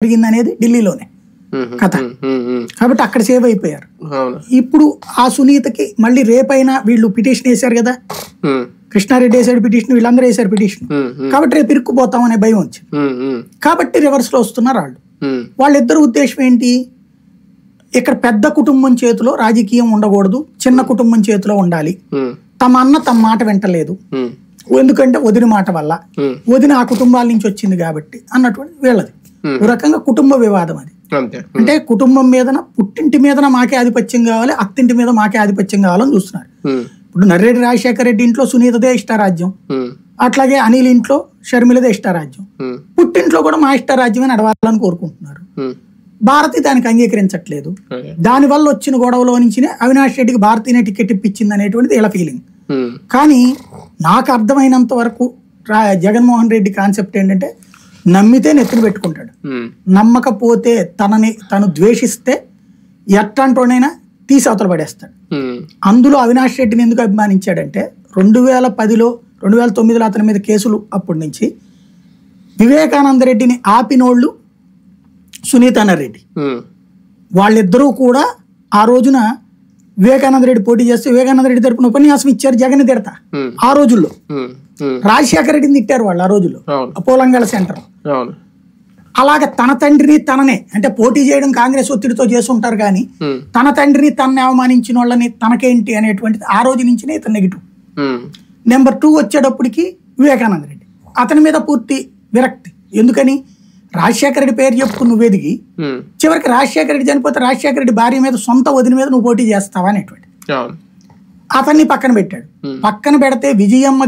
జరిగింది అనేది ఢిల్లీలోనే కథ. కాబట్టి అక్కడ సేవ్ అయిపోయారు. ఇప్పుడు ఆ సునీతకి మళ్ళీ రేపైనా వీళ్ళు పిటిషన్ వేశారు కదా, కృష్ణారెడ్డి వేసాడు పిటిషన్, వీళ్ళందరూ వేశారు పిటిషన్. కాబట్టి రేపు ఇరుక్కుపోతాం అనే భయం వచ్చింది. కాబట్టి రివర్స్ లో వస్తున్నారు వాళ్ళు. వాళ్ళిద్దరు ఉద్దేశం ఏంటి, ఇక్కడ పెద్ద కుటుంబం చేతిలో రాజకీయం ఉండకూడదు, చిన్న కుటుంబం చేతిలో ఉండాలి. తమ అన్న తమ మాట వింటలేదు, ఎందుకంటే వదిన మాట వల్ల, వదిన ఆ కుటుంబాల నుంచి వచ్చింది కాబట్టి అన్నటువంటి వీళ్ళది ఒక రకంగా కుటుంబ వివాదం. అది అంటే కుటుంబం మీదన, పుట్టింటి మీదన మాకే ఆధిపత్యం కావాలి, అత్తింటి మీద మాకే ఆధిపత్యం కావాలని చూస్తున్నారు. ఇప్పుడు నర్రెడ్డి రాజశేఖర రెడ్డి ఇంట్లో సునీతదే ఇష్టారాజ్యం, అట్లాగే అనిల్ ఇంట్లో షర్మిలదే ఇష్టారాజ్యం, పుట్టింట్లో కూడా మా ఇష్టారాజ్యమే నడవాలని కోరుకుంటున్నారు. భారతి దానికి అంగీకరించట్లేదు. దానివల్ల వచ్చిన గొడవలో నుంచి అవినాష్ రెడ్డికి భారతీనే టికెట్ ఇప్పించింది అనేటువంటిది వీళ్ళ ఫీలింగ్. కానీ నాకు అర్థమైనంత వరకు జగన్మోహన్ రెడ్డి కాన్సెప్ట్ ఏంటంటే, నమ్మితే నెత్తిన పెట్టుకుంటాడు, నమ్మకపోతే తను ద్వేషిస్తే ఎట్లాంటోనైనా తీసి అవతల పడేస్తాడు. అందులో అవినాష్ రెడ్డిని ఎందుకు అభిమానించాడంటే, 2010లో 2009లో అతని మీద కేసులు అప్పటి నుంచి వివేకానంద రెడ్డిని ఆపినోళ్ళు సునీతాన రెడ్డి. వాళ్ళిద్దరూ కూడా ఆ రోజున వివేకానంద రెడ్డి పోటీ చేస్తే వివేకానంద రెడ్డి తరపున ఉపన్యాసం ఇచ్చారు, జగన్ తిడతా. ఆ రోజుల్లో రాజశేఖర రెడ్డిని తిట్టారు వాళ్ళు ఆ రోజుల్లో పోలంగల్ సెంటర్. అలాగ తన తండ్రిని తననే, అంటే పోటీ చేయడం కాంగ్రెస్ ఒత్తిడితో చేస్తుంటారు కానీ తన తండ్రిని తనని అవమానించిన వాళ్ళని తనకేంటి అనేటువంటిది ఆ రోజు నుంచినే ఇతను నెగిటివ్. నెంబర్ 2 వచ్చేటప్పటికి వివేకానంద రెడ్డి, అతని మీద పూర్తి విరక్తి. ఎందుకని, రాజశేఖర రెడ్డి పేరు చెప్పుకుని నువ్వు ఎదిగి చివరికి రాజశేఖర రెడ్డి చనిపోతే రాజశేఖర రెడ్డి భార్య మీద, సొంత వదిన మీద నువ్వు పోటీ చేస్తావా అనేటువంటి అతన్ని పక్కన పెట్టాడు. పక్కన పెడితే విజయమ్మ